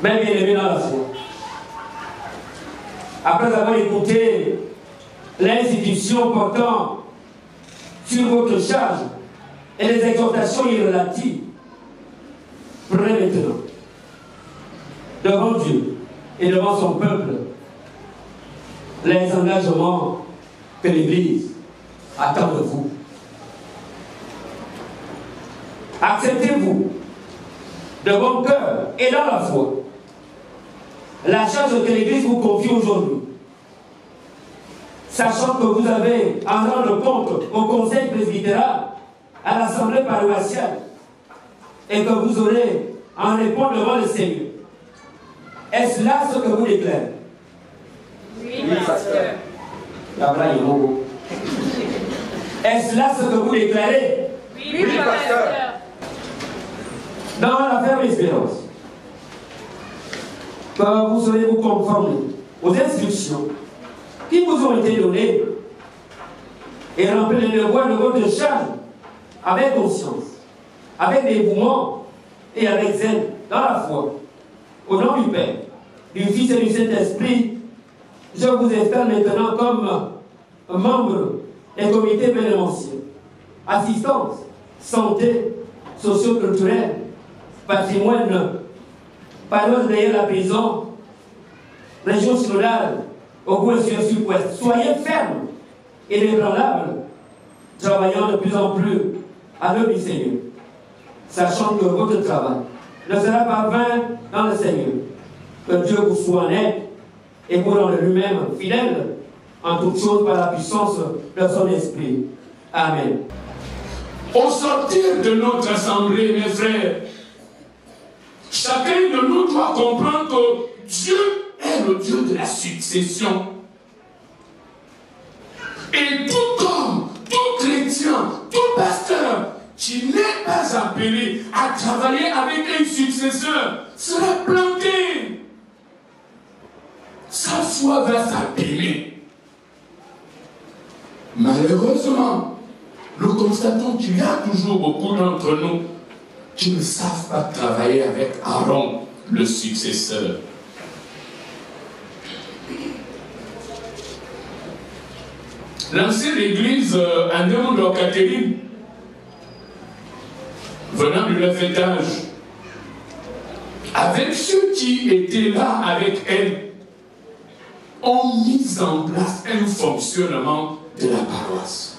Mes bien-aimés dans la foi, après avoir écouté l'institution portant sur votre charge et les exhortations y relatives, prenez maintenant, devant Dieu et devant son peuple, les engagements que l'Église attend de vous. Acceptez-vous de bon cœur et dans la foi la charge que l'Église vous confie aujourd'hui, sachant que vous avez à rendre compte au conseil presbytéral, à l'assemblée paroissiale, et que vous aurez à en répondre devant le Seigneur. Est-ce là ce que vous déclarez? Oui, pasteur. Est-ce là ce que vous déclarez? Oui, pasteur. Dans la ferme espérance que vous serez vous conformer aux instructions qui vous ont été données et remplir les devoirs de votre charge avec conscience, avec dévouement et avec zèle, dans la foi. Au nom du Père, du Fils et du Saint-Esprit, je vous installe maintenant comme membre des comités bénéventiels, assistance, santé, socio-culturelle, patrimoine, paroisse derrière la prison, région synodale, au goût et sud-ouest. Soyez fermes et inébranlables, travaillant de plus en plus à l'œuvre du Seigneur, sachant que votre travail ne sera pas vain dans le Seigneur. Que Dieu vous soit en aide et vous rende lui-même fidèle en toutes choses par la puissance de son esprit. Amen. Au sortir de notre assemblée, mes frères, chacun de nous doit comprendre que Dieu est le Dieu de la succession. Et tout homme, tout chrétien, tout pasteur qui n'est pas appelé à travailler avec un successeur sera planté. Sa foi va s'abîmer. Malheureusement, nous constatons qu'il y a toujours beaucoup d'entre nous qui ne savent pas travailler avec Aaron, le successeur. L'ancienne église Andéon de Catherine, venant du 9 étage, avec ceux qui étaient là avec elle, ont mis en place un fonctionnement de la paroisse.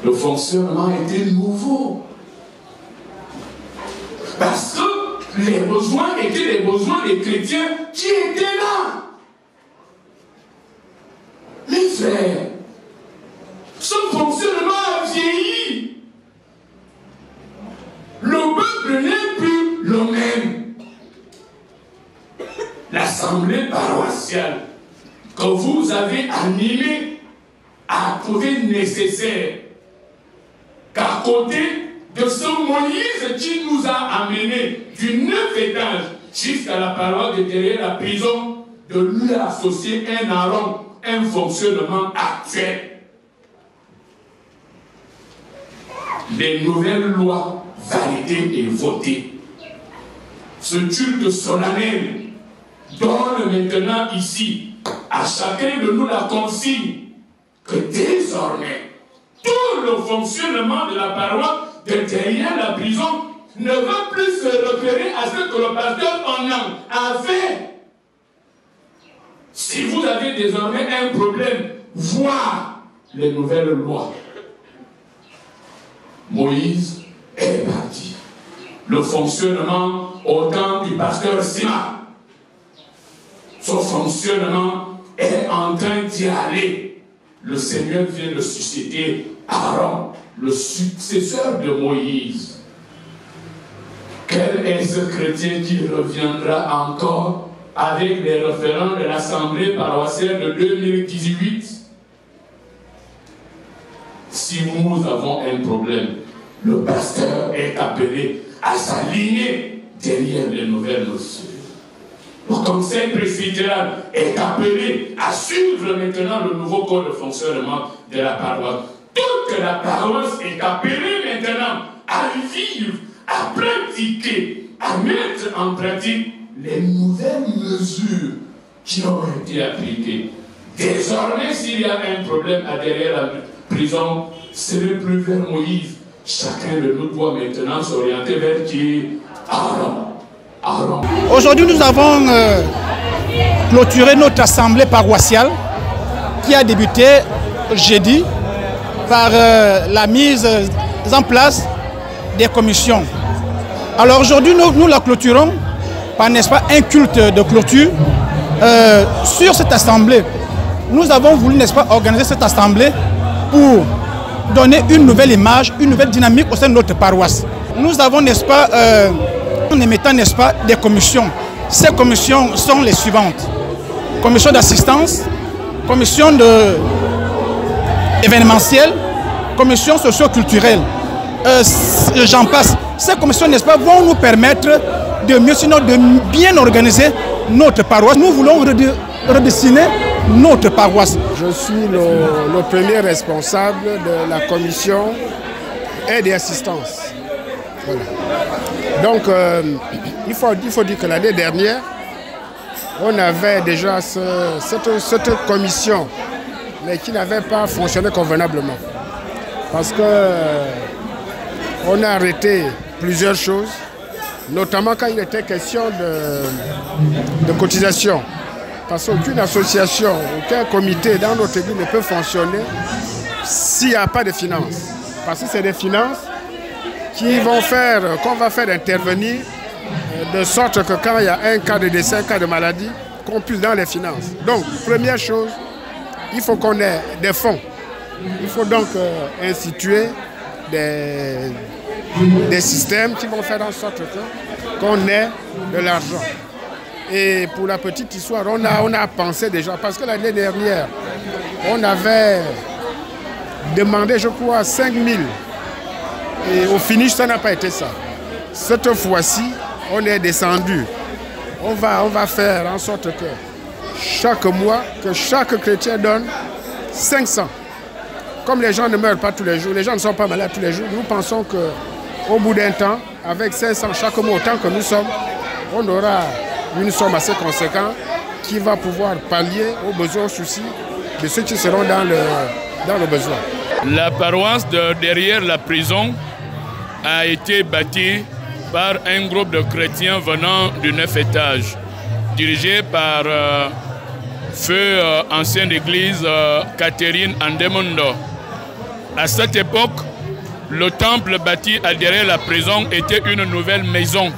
Le fonctionnement était nouveau. Parce que les besoins étaient les besoins des chrétiens qui étaient là. Les frères, son fonctionnement a vieilli. Le peuple n'est plus le même. L'assemblée paroissiale que vous avez animée a trouvé nécessaire qu'à côté de ce Moïse qui nous a amenés du 9 étage jusqu'à la paroisse de derrière la prison, de lui associer un Aaron, un fonctionnement actuel. Les nouvelles lois validées et votées. Ce culte solennel donne maintenant ici à chacun de nous la consigne que désormais tout le fonctionnement de la paroisse de derrière la prison ne va plus se référer à ce que le pasteur en avait. Si vous avez désormais un problème, voir les nouvelles lois. Moïse est parti. Le fonctionnement au temps du pasteur Sima, ce fonctionnement est en train d'y aller. Le Seigneur vient de susciter Aaron, le successeur de Moïse. Quel est ce chrétien qui reviendra encore avec les référents de l'Assemblée paroissiale de 2018? Si nous avons un problème, le pasteur est appelé à s'aligner derrière les nouvelles mesures. Le conseil presbytéral est appelé à suivre maintenant le nouveau code de fonctionnement de la paroisse. Toute la paroisse est appelée maintenant à vivre, à pratiquer, à mettre en pratique les nouvelles mesures qui ont été appliquées. Désormais, s'il y a un problème à derrière la prison, ce n'est plus vers Moïse. Chacun de nous doit maintenant s'orienter vers qui? Aaron. Aujourd'hui, nous avons clôturé notre assemblée paroissiale qui a débuté jeudi par la mise en place des commissions. Alors aujourd'hui, nous la clôturons par, n'est-ce pas, un culte de clôture sur cette assemblée. Nous avons voulu, n'est-ce pas, organiser cette assemblée pour donner une nouvelle image, une nouvelle dynamique au sein de notre paroisse. Nous avons, n'est-ce pas, en émettant, n'est-ce pas, des commissions. Ces commissions sont les suivantes. Commission d'assistance, commission événementielle, commission socio-culturelle. J'en passe. Ces commissions, n'est-ce pas, vont nous permettre de mieux, sinon de bien organiser notre paroisse. Nous voulons redessiner notre paroisse. Je suis le premier responsable de la commission aide et assistance. Voilà. Donc, il faut dire que l'année dernière, on avait déjà cette commission, mais qui n'avait pas fonctionné convenablement. Parce que on a arrêté plusieurs choses, notamment quand il était question de cotisation. Parce qu'aucune association, aucun comité dans notre église ne peut fonctionner s'il n'y a pas de finances. Parce que c'est des finances qu'on va faire intervenir de sorte que quand il y a un cas de décès, un cas de maladie, qu'on puisse dans les finances. Donc, première chose, il faut qu'on ait des fonds. Il faut donc instituer des systèmes qui vont faire en sorte qu'on ait de l'argent. Et pour la petite histoire, on a pensé déjà, parce que l'année dernière, on avait demandé, je crois, 5 000. Et au finish, ça n'a pas été ça. Cette fois-ci, on est descendu. On va faire en sorte que chaque mois, que chaque chrétien donne 500. Comme les gens ne meurent pas tous les jours, les gens ne sont pas malades tous les jours, nous pensons qu'au bout d'un temps, avec 500 chaque mois, autant que nous sommes, on aura une somme assez conséquente qui va pouvoir pallier aux besoins, aux soucis de ceux qui seront dans le besoin. La paroisse derrière la prison a été bâtie par un groupe de chrétiens venant du 9 étage, dirigé par feu ancienne église Catherine Andemondo. À cette époque, le temple bâti derrière la prison était une nouvelle maison.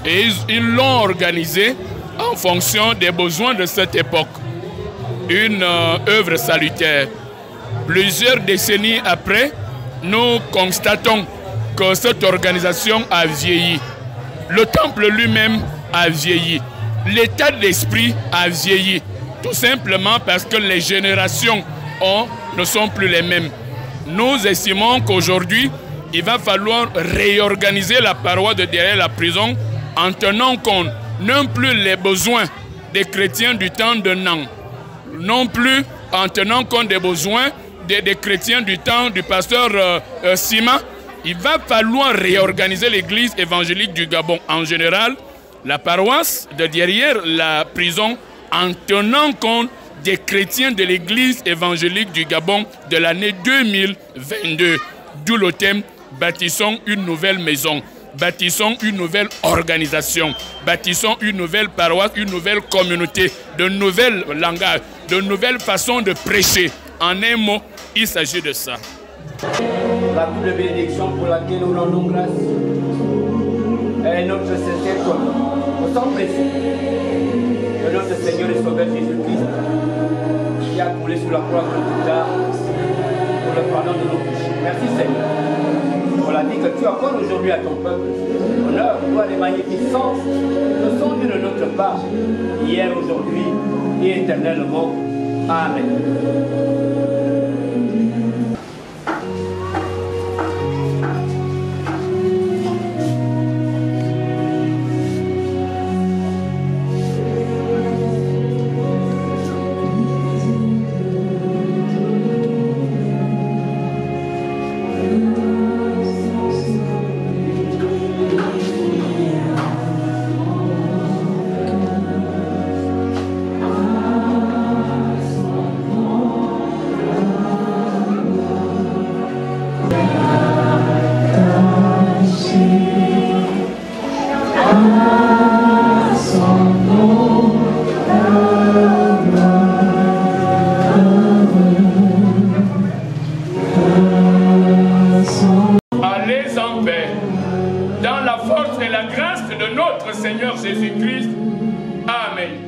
Et ils l'ont organisé en fonction des besoins de cette époque. Une œuvre salutaire. Plusieurs décennies après, nous constatons que cette organisation a vieilli. Le temple lui-même a vieilli. L'état d'esprit a vieilli. Tout simplement parce que les générations ne sont plus les mêmes. Nous estimons qu'aujourd'hui, il va falloir réorganiser la paroisse de derrière la prison en tenant compte non plus les besoins des chrétiens du temps de Nan, non plus en tenant compte des besoins des chrétiens du temps du pasteur Sima. Il va falloir réorganiser l'église évangélique du Gabon en général, la paroisse de derrière la prison, en tenant compte des chrétiens de l'église évangélique du Gabon de l'année 2022. D'où le thème « Bâtissons une nouvelle maison ». Bâtissons une nouvelle organisation, bâtissons une nouvelle paroisse, une nouvelle communauté, de nouveaux langages, de nouvelles façons de prêcher. En un mot, il s'agit de ça. La double bénédiction pour laquelle nous rendons grâce est notre sincère au sang précieux de notre Seigneur et Sauveur Jésus-Christ qui a coulé sur la croix plus tard pour le pardon de nos péchés. Merci Seigneur. On l'a dit que tu accordes aujourd'hui à ton peuple honneur, gloire et magnificence ne sont venus de notre part, hier, aujourd'hui et éternellement. Amen. la force et la grâce de notre Seigneur Jésus-Christ. Amen.